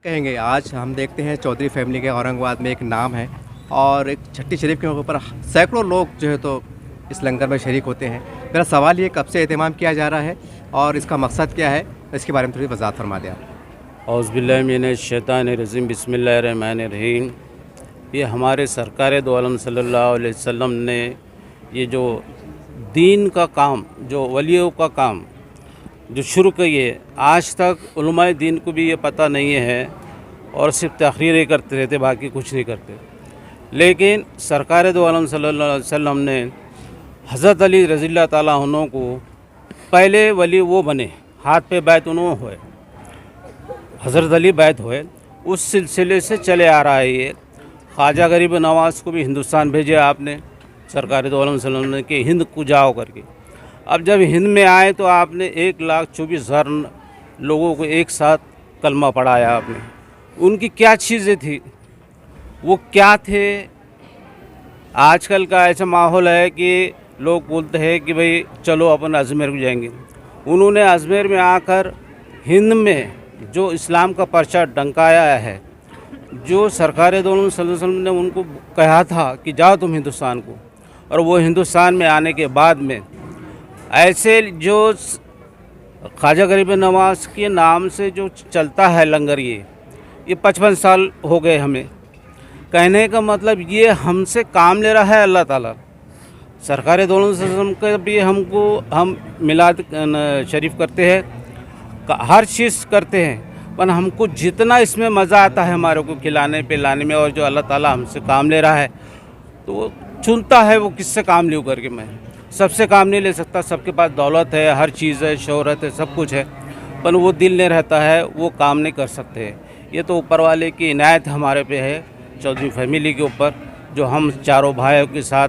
कहेंगे आज हम देखते हैं चौधरी फैमिली के औरंगाबाद में एक नाम है और एक छठी शरीफ के मौके पर सैकड़ों लोग जो है तो इस लंगर में शरीक होते हैं। मेरा सवाल ये कब से एहतमाम किया जा रहा है और इसका मकसद क्या है, इसके बारे में थोड़ी वजाहत फरमा दें आप। औज़ुबिल्लाहिमिनश्शैतानिर्रजीम बिस्मिल्लाहिर्रहमानिर्रहीम। ये हमारे सरकार दो आलम सल्लल्लाहु अलैहि वसल्लम ने ये जो दीन का काम, जो वलियों का काम जो शुरू किए, आज तक उलमाए दीन को भी ये पता नहीं है और सिर्फ तकरीरें करते रहते, बाकी कुछ नहीं करते। लेकिन सरकार दो आलम सल्लल्लाहु अलैहि वसल्लम ने हज़रत अली रज़ियल्लाहु ताला अन्हु को पहले वली वो बने, हाथ पे बैत उन्होंने हुए, हज़रत अली बैत हुए। उस सिलसिले से चले आ रहा है ये। ख्वाजा गरीब नवाज़ को भी हिंदुस्तान भेजे आपने, सरकार दो आलम सल्लल्लाहु अलैहि वसल्लम ने, कि हिंद को जाओ करके। अब जब हिंद में आए तो आपने 1,24,000 लोगों को एक साथ कलमा पढ़ाया आपने। उनकी क्या चीज़ें थी, वो क्या थे? आजकल का ऐसा माहौल है कि लोग बोलते हैं कि भाई चलो अपन अजमेर को जाएंगे। उन्होंने अजमेर में आकर हिंद में जो इस्लाम का पर्चा डंकाया है, जो सरकार दो आलम सल्लल्लाहु अलैहि वसल्लम ने उनको कहा था कि जाओ तुम हिंदुस्तान को, और वो हिंदुस्तान में आने के बाद में ऐसे जो ख्वाजा गरीब नवाज़ के नाम से जो चलता है लंगर, ये 55 साल हो गए हमें। कहने का मतलब ये हमसे काम ले रहा है अल्लाह ताला। सरकार दो आलम सल्लल्लाहु अलैहि वसल्लम का भी हम मिलाद शरीफ करते हैं, हर चीज़ करते हैं, पर हमको जितना इसमें मज़ा आता है हमारे को खिलाने पिलाने में, और जो अल्लाह ताला हमसे काम ले रहा है तो वो चुनता है वो किससे काम लूँ करके। मैं सबसे काम नहीं ले सकता, सबके पास दौलत है, हर चीज़ है, शोहरत है, सब कुछ है, पर वो दिल नहीं रहता है, वो काम नहीं कर सकते। ये तो ऊपर वाले की इनायत हमारे पे है, चौधरी फैमिली के ऊपर, जो हम चारों भाइयों के साथ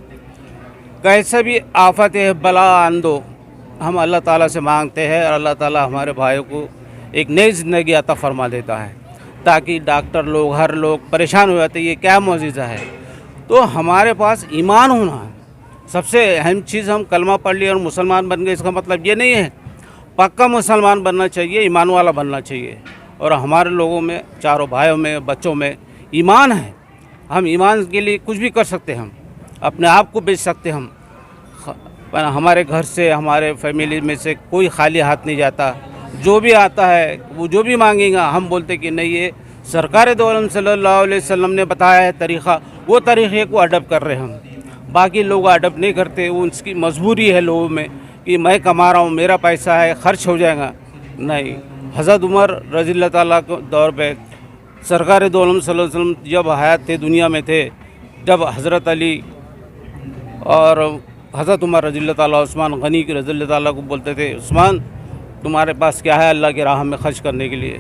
कैसे भी आफत है बला आंदो हम अल्लाह ताला से मांगते हैं, और अल्लाह ताला हमारे भाइयों को एक नई ज़िंदगी अता फरमा देता है, ताकि डॉक्टर लोग हर लोग परेशान हो जाते हैं। ये क्या मौजिज़ा है? तो हमारे पास ईमान होना है सबसे अहम चीज़। हम कलमा पढ़ लिए और मुसलमान बन गए, इसका मतलब ये नहीं है। पक्का मुसलमान बनना चाहिए, ईमान वाला बनना चाहिए। और हमारे लोगों में, चारों भाइयों में, बच्चों में ईमान है। हम ईमान के लिए कुछ भी कर सकते हैं, हम अपने आप को बेच सकते हैं। हम पर हमारे घर से, हमारे फैमिली में से कोई खाली हाथ नहीं जाता। जो भी आता है, वो जो भी मांगेगा, हम बोलते कि नहीं, ये सरकार दो आलम सल्लल्लाहु अलैहि वसल्लम ने बताया है तरीक़ा, वो तरीक़े को अडॉप्ट कर रहे हैं हम। बाकी लोग अडॉप्ट नहीं करते, वो उनकी मजबूरी है लोगों में कि मैं कमा रहा हूँ, मेरा पैसा है, खर्च हो जाएगा। नहीं, हज़रत उमर रज़ियल्लाहु ताला के दौर पे सरकार दो आलम सल्लल्लाहु अलैहि वसल्लम जब हयात थे, दुनिया में थे, जब हज़रत अली और हज़रत उमर रज़ियल्लाहु ताला उस्मान गनी की रज़ियल्लाहु ताला को बोलते थे, उस्मान तुम्हारे पास क्या है अल्लाह की राह में खर्च करने के लिए?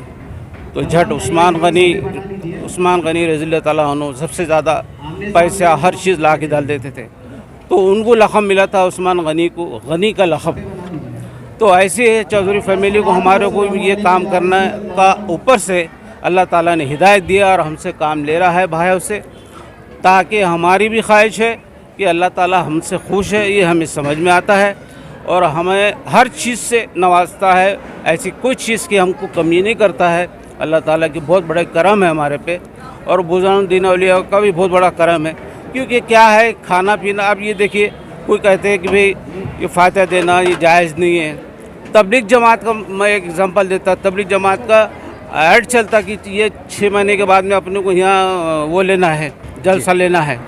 तो झट उस्मान गनी रज़ियल्लाहु ताला अन्हु सबसे ज़्यादा पैसा हर चीज़ ला के डाल देते थे। तो उनको लक़ब मिला था उस्मान गनी को, गनी का लक़ब। तो ऐसे चौधरी फैमिली को, हमारे को ये काम करने का ऊपर से अल्लाह ताला ने हिदायत दिया, और हमसे काम ले रहा है भाइयों से, ताकि हमारी भी ख्वाहिश है कि अल्लाह ताला हमसे खुश है, ये हमें समझ में आता है, और हमें हर चीज़ से नवाजता है। ऐसी कोई चीज़ की हमको कमी नहीं करता है। अल्लाह ताला की बहुत बड़ा करम है हमारे पे, और बुज़ुर्ग औलिया का भी बहुत बड़ा करम है। क्योंकि क्या है, खाना पीना, अब ये देखिए, कोई कहते हैं कि भाई ये फ़ातिहा देना ये जायज़ नहीं है। तबलीग जमात का मैं एक एग्ज़ाम्पल देता, तबलीग जमात का ऐड चलता कि ये 6 महीने के बाद में अपने को यहाँ वो लेना है, जलसा लेना है,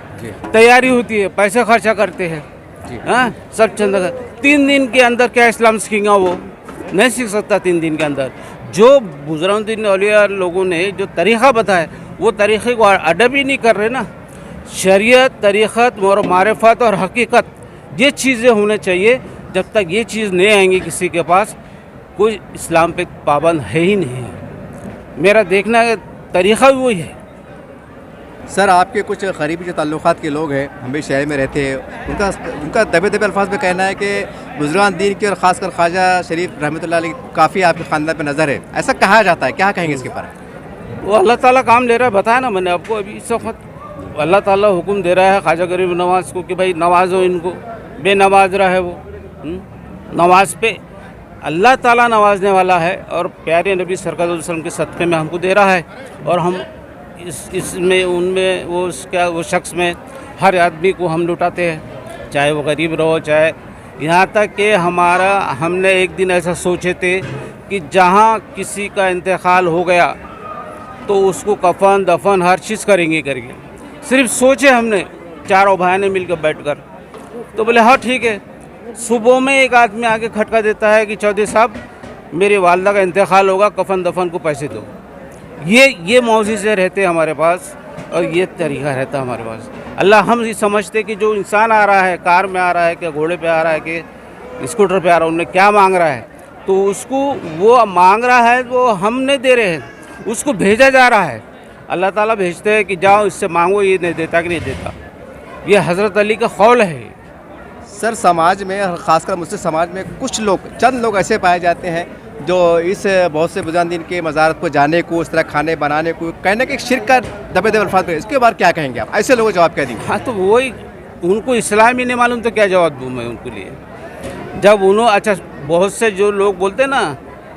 तैयारी होती है, पैसे खर्चा करते हैं, हाँ सब चंदा। 3 दिन के अंदर क्या इस्लाम सीखेगा? वो नहीं सीख सकता 3 दिन के अंदर। जो बुज़ुर्ग औलिया लोगों ने जो तरीक़ा बताया, वो तरीक़े को अडब ही नहीं कर रहे ना। शरीयत, तरीक़त और मारिफत और हकीकत, ये चीज़ें होने चाहिए। जब तक ये चीज़ नहीं आएंगी किसी के पास, कोई इस्लाम पे पाबंद है ही नहीं। मेरा देखना तरीक़ा भी वही है। सर, आपके कुछ करीबी जो ताल्लुक़ात के लोग हैं, हम भी शहर में रहते हैं, उनका दबे दबे अल्फाज में कहना है कि बुज़ुर्गान दीन की और ख़ासकर ख्वाजा शरीफ रहमतुल्लाह अलैह काफ़ी आपके ख़ानदान पे नज़र है, ऐसा कहा जाता है। क्या कहेंगे इसके ऊपर? वो अल्लाह ताला काम ले रहा है, बताया ना मैंने आपको अभी। इस वक्त अल्लाह ताला हुक्म दे रहा है ख्वाजा गरीब नवाज़ को कि भाई नवाज़ो इनको। बेनवाज रहा है वो, नमाज पे अल्लाह ताला नवाजने वाला है और प्यारे नबी सरकार वसल्लम के सदक़े में हमको दे रहा है। और हम इसमें उनमें वो शख्स में हर आदमी को हम लुटाते हैं, चाहे वो गरीब रहो, चाहे यहाँ तक कि हमने एक दिन ऐसा सोचे थे कि जहाँ किसी का इंतकाल हो गया तो उसको कफन दफन हर चीज़ करेंगे करके, सिर्फ सोचे हमने चारों भाई ने मिलकर बैठकर। तो बोले हाँ ठीक है। सुबह में एक आदमी आके खटका देता है कि चौधरी साहब मेरी वालदा का इंतकाल होगा, कफन दफन को पैसे दो। ये मौज़िज़े रहते हमारे पास और ये तरीका रहता हमारे पास। अल्लाह हम ये समझते कि जो इंसान आ रहा है, कार में आ रहा है, कि घोड़े पे आ रहा है, कि स्कूटर पे आ रहा है, उन्हें क्या मांग रहा है, तो उसको वो मांग रहा है वो हमने दे रहे हैं, उसको भेजा जा रहा है। अल्लाह ताला भेजते हैं कि जाओ इससे मांगो, ये नहीं देता कि नहीं देता। ये हज़रत अली का कौल है। सर समाज में, ख़ासकर मुस्लिम समाज में कुछ लोग, चंद लोग ऐसे पाए जाते हैं जो इस बहुत से बुज़ुर्गान को मज़ारत को जाने को, इस तरह खाने बनाने को, कहने के शिर्क का दबे दबे अल्फाज में, इसके बाद क्या कहेंगे आप? ऐसे लोगों को जवाब क्या देंगे? हाँ तो वही, उनको इस्लाम ही नहीं मालूम तो क्या जवाब दूँ मैं उनके लिए? जब उन्होंने अच्छा बहुत से जो लोग बोलते ना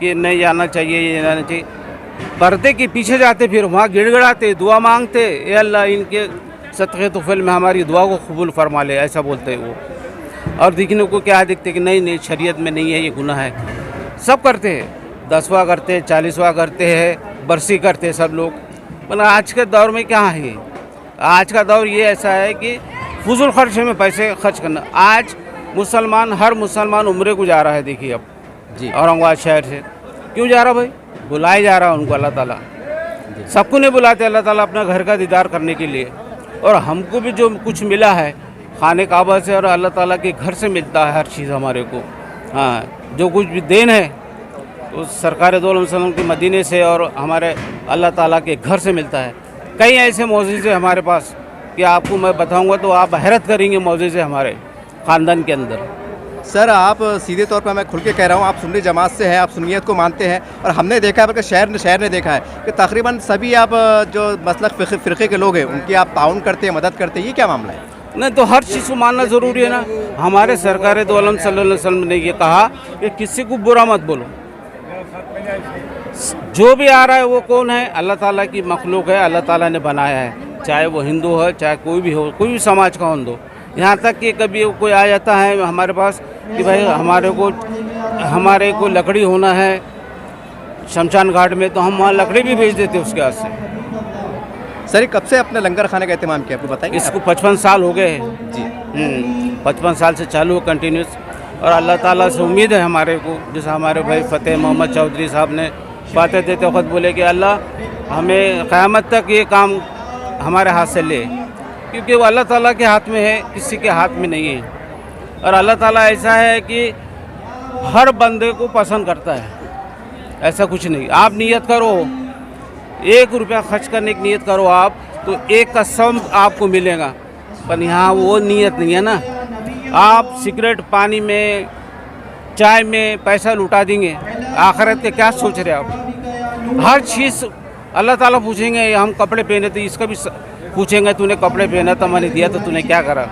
कि नहीं जाना चाहिए, ये जाना चाहिए, पर्दे के पीछे जाते, फिर वहाँ गिड़गिड़ाते, दुआ मांगते, ए अल्लाह इनके सदक़े तुफ़ैल में हमारी दुआ को कबूल फरमा ले, ऐसा बोलते हैं वो। और दिखने को क्या दिखते कि नहीं शरीयत में नहीं है, ये गुनाह है। सब करते हैं, 10वां करते हैं, 40वां करते हैं, बरसी करते हैं सब लोग। पर आज के दौर में क्या है, आज का दौर ये ऐसा है कि फजूल खर्चे में पैसे खर्च करना। आज हर मुसलमान उम्रे को जा रहा है, देखिए अब जी औरंगाबाद शहर से क्यों जा रहा भाई? बुलाए जा रहा है उनको अल्लाह ताला। सबको नहीं बुलाते अल्लाह ताला अपना घर का दीदार करने के लिए। और हमको भी जो कुछ मिला है खाने काबा से और अल्लाह ताला के घर से मिलता है हर चीज़ हमारे को। हाँ, जो कुछ भी देन है तो सरकार दो अलैहि वसल्लम के मदीने से और हमारे अल्लाह ताला के घर से मिलता है। कई ऐसे मौज़िज़े हमारे पास कि आपको मैं बताऊंगा तो आप हैरत करेंगे, मौज़िज़े हमारे ख़ानदान के अंदर। सर आप सीधे तौर पर मैं खुल के कह रहा हूँ, आप सुन्नी जमात से हैं, आप सुन्नियत को मानते हैं, और हमने देखा है, बल्कि शहर ने देखा है कि तकरीबन सभी आप जो मसलक फ़िरक़े के लोग हैं उनकी आप ताउन करते हैं, मदद करते हैं, ये क्या मामला है? नहीं तो हर चीज़ को मानना ज़रूरी है ना। हमारे सरकार दो आलम सल्लल्लाहु अलैहि वसल्लम ने ये कहा कि किसी को बुरा मत बोलो। जो भी आ रहा है वो कौन है? अल्लाह ताला की मखलूक है, अल्लाह ताला ने बनाया है, चाहे वो हिंदू हो, चाहे कोई भी हो, कोई भी समाज का हो। यहाँ तक कि कभी कोई आ जाता है हमारे पास कि भाई हमारे को लकड़ी होना है शमशान घाट में, तो हम वहाँ लकड़ी भी भेज देते उसके हाथ से। सर कब से अपने लंगर खाने का एहतमाम किया, आपको बताइए? इसको 55 साल हो गए हैं जी। 55 साल से चालू है कंटिन्यूस। और अल्लाह ताला से उम्मीद है हमारे को, जैसे हमारे भाई फ़तेह मोहम्मद चौधरी साहब ने बातें देते वक्त बोले कि अल्लाह हमें क़यामत तक ये काम हमारे हाथ से ले, क्योंकि वो अल्लाह ताला के हाथ में है, किसी के हाथ में नहीं है। और अल्लाह ताला ऐसा है कि हर बंदे को पसंद करता है, ऐसा कुछ नहीं। आप नियत करो, 1 रुपया खर्च करने की नियत करो आप, तो 1 का सम आपको मिलेगा। पर यहाँ वो नियत नहीं है ना। आप सिगरेट, पानी में, चाय में पैसा लुटा देंगे, आखिरत के क्या सोच रहे आप? हर चीज़ अल्लाह ताला पूछेंगे। हम कपड़े पहने तो इसका भी पूछेंगे, तूने कपड़े पहना था, मैंने दिया तो तूने क्या करा?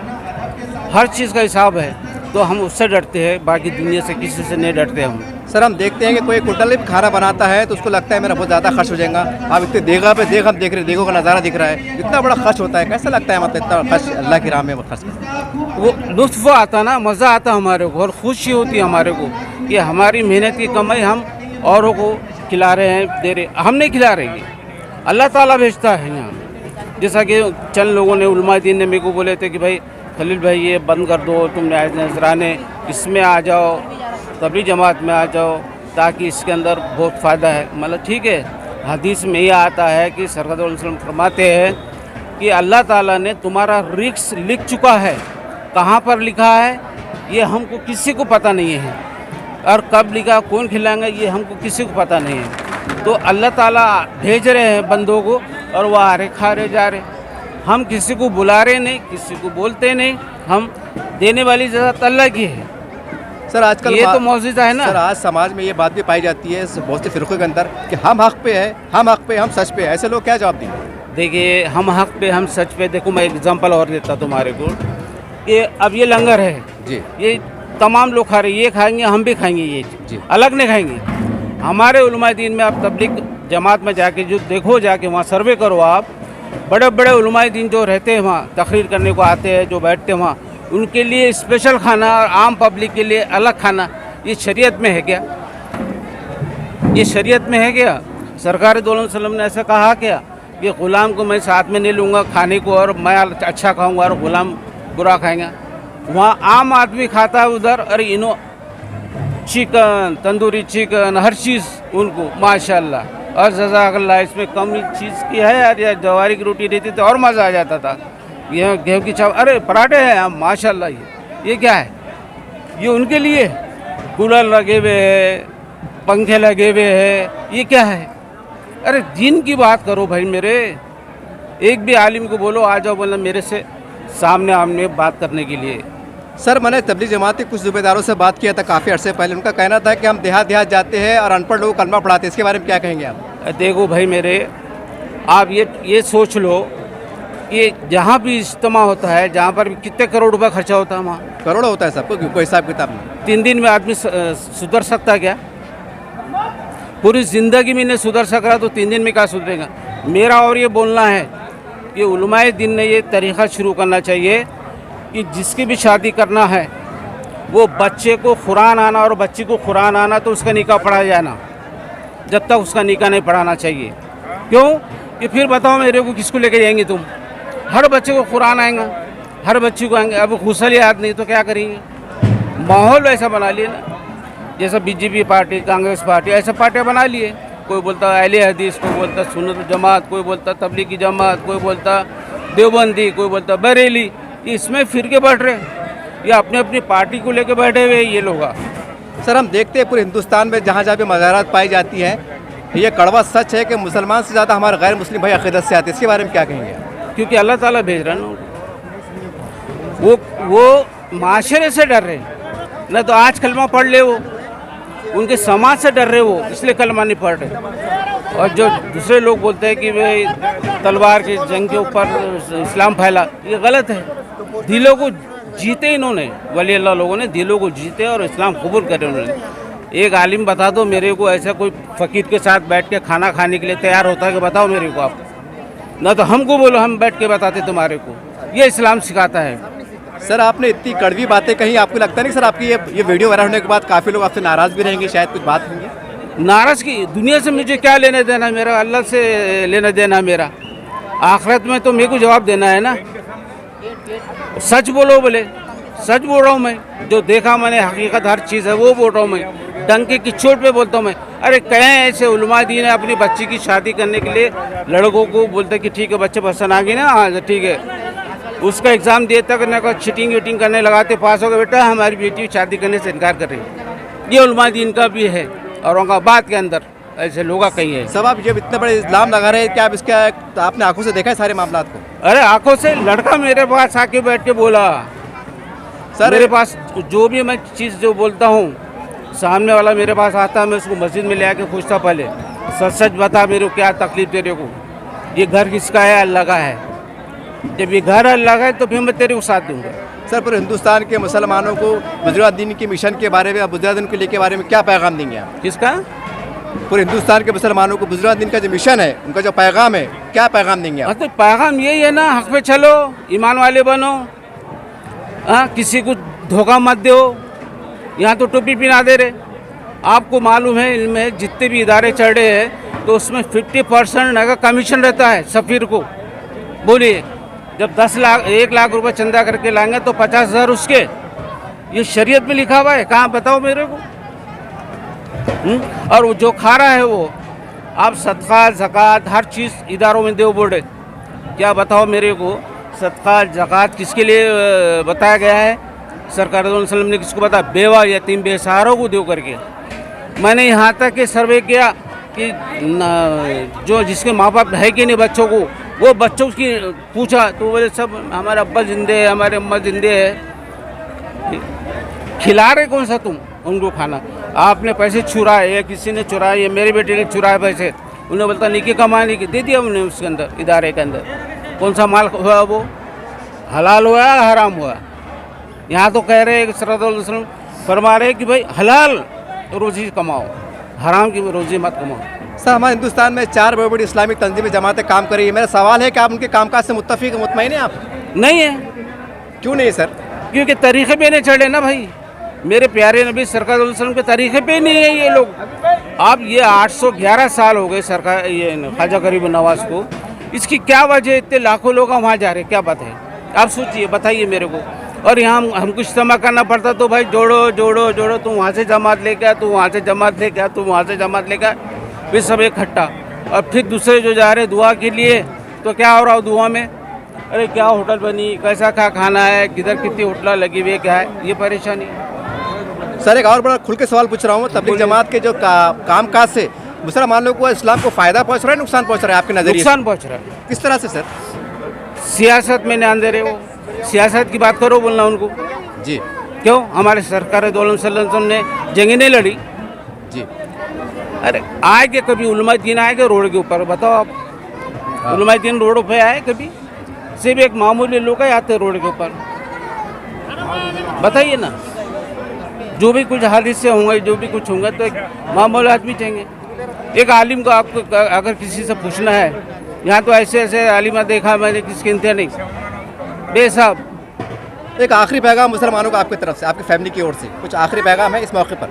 हर चीज़ का हिसाब है। तो हम उससे डरते हैं, बाकी दुनिया से किसी से नहीं डरते हम। सर हम देखते हैं कि कोई कुंटल भी खाना बनाता है तो उसको लगता है मेरा बहुत ज़्यादा खर्च हो जाएगा। आप इतने देगा पे देख, हम देख रहे, देगों का नज़ारा दिख रहा है, इतना बड़ा खर्च होता है, कैसा लगता है? मतलब इतना खर्च अल्लाह की राह में खर्च, वो लुत्फ़ आता ना, मज़ा आता हमारे को और खुशी होती है हमारे को कि हमारी मेहनत की कमाई हम औरों को खिला रहे हैं, दे रहे। हम नहीं खिला रहे, अल्लाह ताला भेजता है यहाँ। जैसा कि चंद लोगों ने, उलमा दीन ने मेरे को बोले थे कि भाई खलील भाई ये बंद कर दो, तुम नजराने इसमें आ जाओ, तबलीग जमात में आ जाओ, ताकि इसके अंदर बहुत फ़ायदा है। मतलब ठीक है, हदीस में ये आता है कि सरकार दो अलैहि वसल्लम फरमाते हैं कि अल्लाह ताला ने तुम्हारा रिस्क लिख चुका है। कहाँ पर लिखा है ये हमको किसी को पता नहीं है, और कब लिखा, कौन खिलाएंगे, ये हमको किसी को पता नहीं है। तो अल्लाह ताला भेज रहे हैं बंदों को और वह आ रहे, खा रहे, जा रहे। हम किसी को बुला रहे नहीं, किसी को बोलते नहीं, हम देने वाली ज़रूरत अल्लाह की है। सर आजकल ये तो मौजूदा है ना। सर आज समाज में ये बात भी पाई जाती है बहुत से फ़िरक़ों के अंदर कि हम हक़ पे है, हम हक़ पे, हम सच पे। ऐसे लोग क्या जवाब देंगे? देखिए, हम हक़ पे, हम सच पे। देखो मैं एग्जांपल और देता तुम्हारे को कि अब ये लंगर है जी, ये तमाम लोग खा रहे हैं, ये खाएंगे हम भी खाएंगे, ये जी। अलग नहीं खाएंगे। हमारे उलमाए दीन में आप तबलीग जमात में जाके जो देखो, जाके वहाँ सर्वे करो आप, बड़े बड़े उलमाए दीन जो रहते हैं वहाँ तकरीर करने को आते हैं, जो बैठते हैं वहाँ, उनके लिए स्पेशल खाना और आम पब्लिक के लिए अलग खाना, ये शरीयत में है क्या? ये शरीयत में है क्या? सरकार दो अलैहि वसल्लम ने ऐसा कहा क्या कि ग़ुलाम को मैं साथ में नहीं लूँगा खाने को और मैं अच्छा खाऊंगा और ग़ुलाम बुरा खाएंगा? वहाँ आम आदमी खाता है उधर, अरे इनो चिकन, तंदूरी चिकन, हर चीज़ उनको माशाल्लाह। और जज़ाकल्लाह, इसमें कम चीज़ की है यार, या जवारी की रोटी देती तो और मज़ा आ जाता था। ये गेहूँ की चावल, अरे पराठे हैं माशाल्लाह। ये क्या है? ये उनके लिए कूलर लगे हुए हैं, पंखे लगे हुए हैं, ये क्या है? अरे दीन की बात करो भाई मेरे। एक भी आलिम को बोलो आ जाओ, बोला मेरे से सामने आमने बात करने के लिए। सर, मैंने तबलीग जमात के कुछ ज़िम्मेदारों से बात किया था काफ़ी अर्से पहले। उनका कहना था कि हम देहात देहात जाते हैं और अनपढ़ लोगों को कलमा पढ़ाते हैं। इसके बारे में क्या कहेंगे आप? देखो भाई मेरे, आप ये सोच लो कि जहाँ भी इज्तिमा होता है, जहाँ पर भी कितने करोड़ रुपए खर्चा होता है, वहाँ करोड़ों होता है सबको, कोई हिसाब किताब नहीं। 3 दिन में आदमी सुधर सकता क्या? पूरी ज़िंदगी में नहीं सुधर सक रहा तो 3 दिन में क्या सुधरेगा? मेरा और ये बोलना है कि उलमाए दीन ने ये तरीक़ा शुरू करना चाहिए कि जिसकी भी शादी करना है वो बच्चे को कुरान आना और बच्ची को कुरान आना, तो उसका निकाह पढ़ाया जाना। जब तक उसका निकाह नहीं पढ़ाना चाहिए। क्यों? कि फिर बताओ मेरे को किसको लेके जाएंगे तुम? हर बच्चे को कुरान आएगा, हर बच्ची को आएंगे। अब गुसल याद नहीं तो क्या करेंगे? माहौल वैसा बना लिए ना, जैसा बीजेपी पार्टी, कांग्रेस पार्टी, ऐसा पार्टियाँ बना लिए। कोई बोलता अहले हदीस, कोई बोलता सुन्नत जमात, कोई बोलता तबलीगी जमात, कोई बोलता देवबंदी, कोई बोलता बरेली। इसमें फिर के बैठ रहे, ये अपने अपनी पार्टी को लेके बैठे हुए ये लोग। सर, हम देखते हैं पूरे हिंदुस्तान में जहाँ जहाँ भी मज़ारात पाई जाती है, ये कड़वा सच है कि मुसलमान से ज़्यादा हमारे गैर मुस्लिम भाई अक़ीदत से आते हैं। इसके बारे में क्या कहेंगे? क्योंकि अल्लाह ताला भेज रहा है ना, वो माशरे से डर रहे, न तो आज कलमा पढ़ ले, वो उनके समाज से डर रहे, वो इसलिए कलमा नहीं पढ़ रहे। और जो दूसरे लोग बोलते हैं कि भाई तलवार की जंग के ऊपर इस्लाम फैला, ये गलत है। दिलों को जीते इन्होंने, वली अल्लाह लोगों ने दिलों को जीते और इस्लाम कबूल करे उन्होंने। एक आलिम बता दो मेरे को, ऐसा कोई फ़कीर के साथ बैठ के खाना खाने के लिए तैयार होता है कि बताओ मेरे को आप? ना तो हमको बोलो, हम बैठ के बताते तुम्हारे को। ये इस्लाम सिखाता है। सर, आपने इतनी कड़वी बातें कही, आपको लगता नहीं सर आपकी ये वीडियो वायरल होने के बाद काफ़ी लोग आपसे नाराज़ भी रहेंगे, शायद कुछ बात होंगी? नाराज़ की दुनिया से मुझे क्या लेना देना? मेरा अल्लाह से लेना देना। मेरा आखिरत में तो मेरे को जवाब देना है ना। सच बोलो, बोले सच बोल रहा हूँ मैं, जो देखा मैंने हकीकत हर चीज़ है वो बोल रहा हूँ मैं, डंके की चोट पे बोलता हूँ मैं। अरे कहें ऐसे उलमा दीन है अपनी बच्ची की शादी करने के लिए लड़कों को बोलते कि ठीक है बच्चे पसंद आ गए ना, हाँ ठीक है, उसका एग्ज़ाम दिए तक न चीटिंग वीटिंग करने लगाते, पास हो गए, बेटा हमारी बेटी शादी करने से इनकार कर रही है। ये उलमा दीन का भी है। औरंगाबाद के अंदर ऐसे लोग कहीं है। सब आप जब इतने बड़े इल्ज़ाम लगा रहे हैं, क्या आप इसका आपने आंखों से देखा है सारे मामला को? अरे आंखों से, लड़का मेरे पास आके बैठ के बोला सर, मेरे पास जो भी मैं चीज़ जो बोलता हूँ, सामने वाला मेरे पास आता है, मैं उसको मस्जिद में ले आके पूछता पहले सच सच बता मेरे को क्या तकलीफ तेरे को, ये घर किसका है? अल्लाह का है। जब ये घर अल्लाह का है तो फिर मैं तेरे को साथ दूंगा। सर, पूरे हिंदुस्तान के मुसलमानों को बुज़ुर्गान-ए-दीन की मिशन के बारे में, बुज़ुर्गान के लिए के बारे में क्या पैगाम देंगे आप? किसका? पूरे हिंदुस्तान के मुसलमानों को बुज़ुर्गान-ए-दीन का जो मिशन है, उनका जो पैगाम है, क्या पैगाम देंगे आप? तो पैगाम यही है ना, हक पे चलो, ईमान वाले बनो, हाँ, किसी को धोखा मत दो। यहाँ तो टोपी पहना दे रहे। आपको मालूम है, इल्म है, जितने भी इदारे चढ़ रहे हैं तो उसमें 50% का कमीशन रहता है सफ़ीर को। बोलिए, जब 1 लाख रुपए चंदा करके लाएंगे तो 50,000 उसके। ये शरीयत में लिखा हुआ है, कहाँ बताओ मेरे को? और वो जो खा रहा है वो आप सदका ज़कात हर चीज़ इदारों में दो बोले, क्या बताओ मेरे को? सदका ज़कात किसके लिए बताया गया है? सरकार वसल्लम ने किसको बताया? बेवा यतीम बेसहारों को दो करके। मैंने यहाँ तक के सर्वे किया कि जो जिसके माँ बाप है कि नहीं बच्चों को, वो बच्चों की पूछा तो बोले सब हमारे अब्बा जिंदे है, हमारे अम्मा जिंदे है। खिला रहे कौन सा तुम उनको खाना? आपने पैसे चुराए या किसी ने चुराए या मेरे बेटे ने चुराए पैसे, उन्हें बोलता निकी कमाने की दे दिया उन्हें उसके अंदर, इदारे के अंदर। कौन सा माल हुआ? वो हलाल हुआ या हराम हुआ? यहाँ तो कह रहे हैं कि सल्लल्लाहु अलैहि वसल्लम फरमा रहे कि भाई हलाल रोज़ी कमाओ, हराम की रोज़ी मत कमाओ। सर हमारे हिंदुस्तान में 4 बड़ी बड़ी इस्लामिक तंजीमें जमातें काम कर रही है। मेरा सवाल है कि आप उनके कामकाज से मुत्तफिक मुतमईन हैं आप? नहीं है, क्यों नहीं है सर? क्योंकि तरीक़े पे नहीं चढ़े ना भाई। मेरे प्यारे नबी सरकार वसल्लम के तरीक़े पे नहीं है ये लोग। अब ये 811 साल हो गए सरकार ये ख्वाजा गरीब नवाज़ को, इसकी क्या वजह, इतने लाखों लोग वहाँ जा रहे, क्या बात है? आप सोचिए, बताइए मेरे को। और यहाँ हमको इज्तिमा करना पड़ता तो भाई जोड़ो जोड़ो जोड़ो, तू वहाँ से जमात लेके आ, तू वहाँ से जमात लेके आ, तू वहाँ से जमात लेके आ, फिर सब इकट्ठा। और फिर दूसरे जो जा रहे दुआ के लिए, तो क्या हो रहा हो दुआ में? अरे क्या होटल बनी, कैसा क्या खाना है, किधर कितनी होटल लगी हुई है, क्या है ये परेशानी। सर एक और बड़ा खुल के सवाल पूछ रहा हूँ, तबलीग जमात के जो कामकाज से मुसलमान लोगों को इस्लाम को फ़ायदा पहुँच रहा है, नुकसान पहुँच रहा है आपके नज़रिए से? नुकसान पहुँच रहा है। किस तरह से सर? सियासत में ध्यान दे रहे हो, सियासत की बात करो बोलना उनको। जी क्यों? हमारे सरकार दो आलम सल्लल्लाहु अलैहि वसल्लम ने जंग नहीं लड़ी। जी। अरे आए के कभी उलमा दीन आए के रोड के ऊपर, बताओ आप? उलमा दीन रोड पे आए कभी? सिर्फ एक मामूली लोग आते रोड के ऊपर, बताइए ना। जो भी कुछ हादसे होंगे, जो भी कुछ होंगे, तो एक मामूली आदमी चाहिए। एक आलिम को आपको अगर किसी से पूछना है, यहाँ तो ऐसे ऐसे आलिमा देखा मैंने, किसके इंतहा नहीं बेसाब। एक आखिरी पैगाम मुसलमानों को आपकी तरफ से, आपकी फैमिली की ओर से कुछ आखिरी पैगाम है इस मौके पर?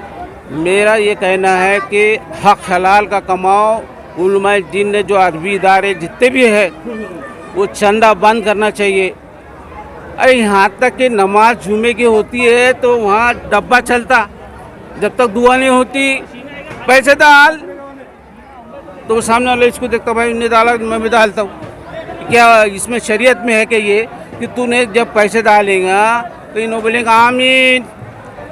मेरा ये कहना है कि हक हलाल का कमाओ। उलमाए दीन ने जो अरबी इदारे जितने भी है वो चंदा बंद करना चाहिए। अरे यहाँ तक कि नमाज जुमे की होती है तो वहाँ डब्बा चलता, जब तक दुआ नहीं होती पैसे डाल, तो वो सामने वाले इसको देखता, भाई इन्हें डाला मैं भी डालता हूँ। क्या इसमें शरीयत में है कि ये कि तूने जब पैसे डालेगा तो इन्हों बोलेंगे आमीन,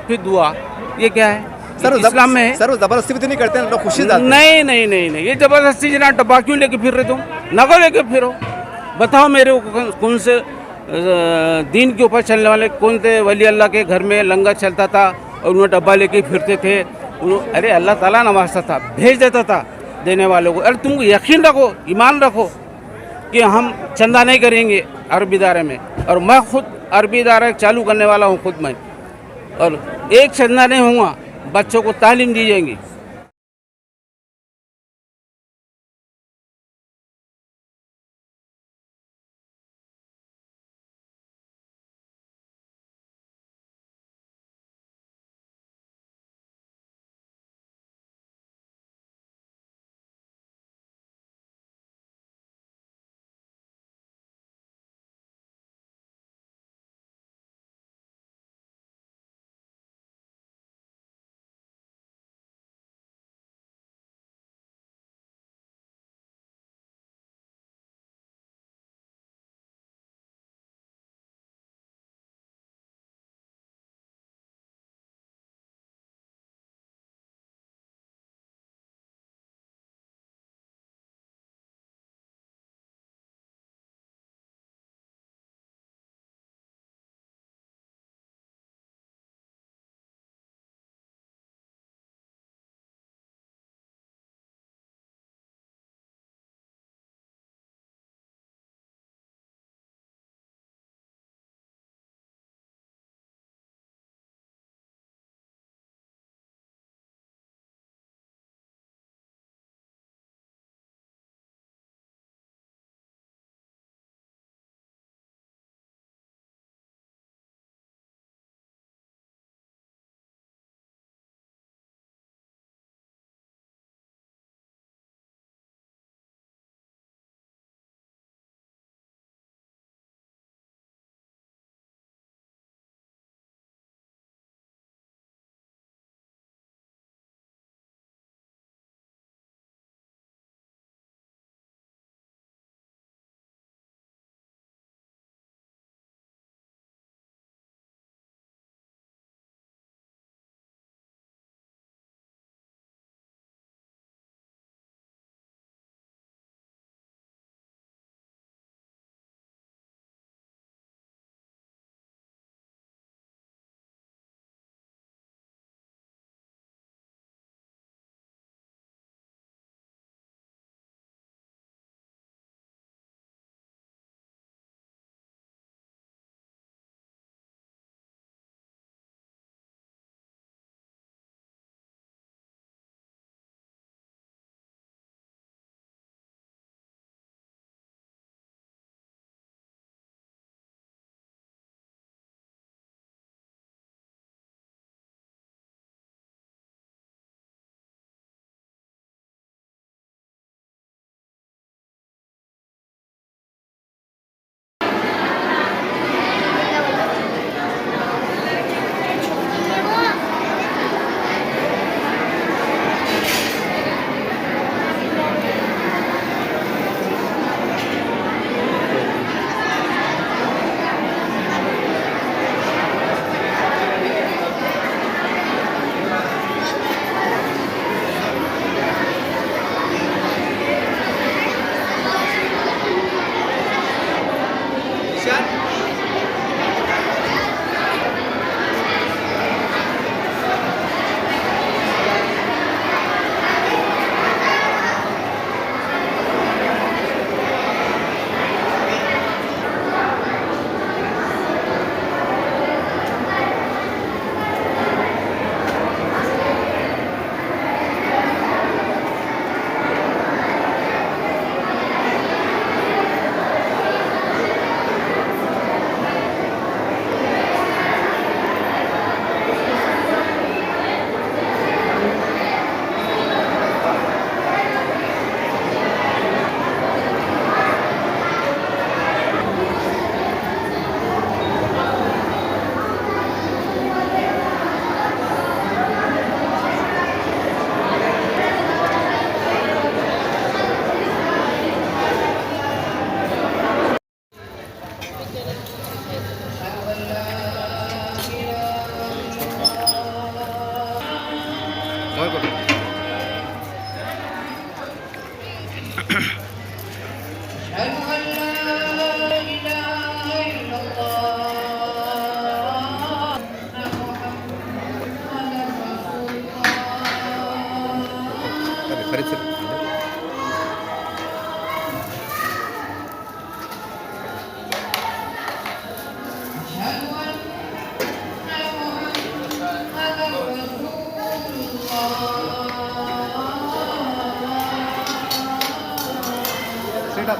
फिर दुआ, ये क्या है? सर इस्लाम में है। सर वो ज़बरदस्ती भी तो नहीं करते हैं, लोग खुशी डालते हैं। नहीं नहीं नहीं नहीं, ये जबरदस्ती जना डब्बा क्यों लेके फिर रहे तुम? नगो लेके फिरो। बताओ मेरे को कौन से दीन के ऊपर चलने वाले कौन थे वली अल्लाह के घर में लंगर चलता था और उन्हें डब्बा लेके फिरते थे? अरे अल्लाह ताला नवाजता था, भेज देता था देने वालों को। अरे तुम यकीन रखो, ईमान रखो कि हम चंदा नहीं करेंगे अरबी इदारे में। और मैं खुद अरबी इदारा चालू करने वाला हूँ खुद मैं, और एक चंदा नहीं होगा, बच्चों को तालीम दी जाएंगी। करीब से सीट आप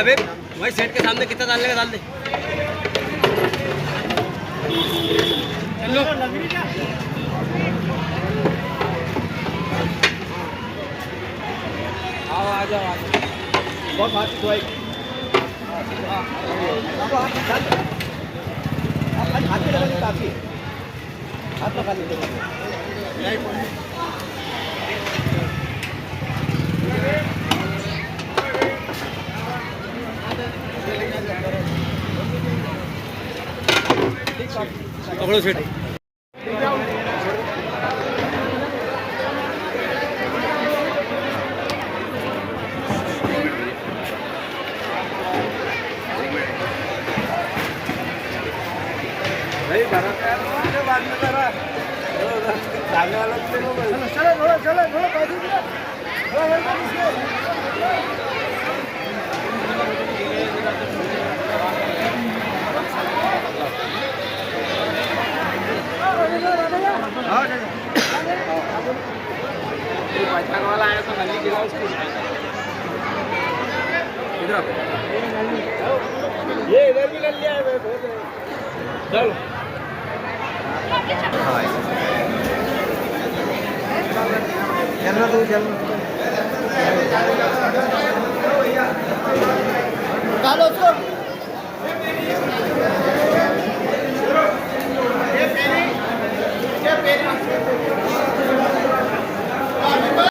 अबे वही सेट के सामने कितना डालने का डाल दे। चलो आओ आ जाओ बहुत हाथ धोए हाथ पे लगाने काफी हाथ लगा लेते पकड़ो सेट नहीं बाद में करा चलो चलो चलो इधर आप ये इधर भी कर लिया है चलो हाँ चलना तू चलना निकालो उसको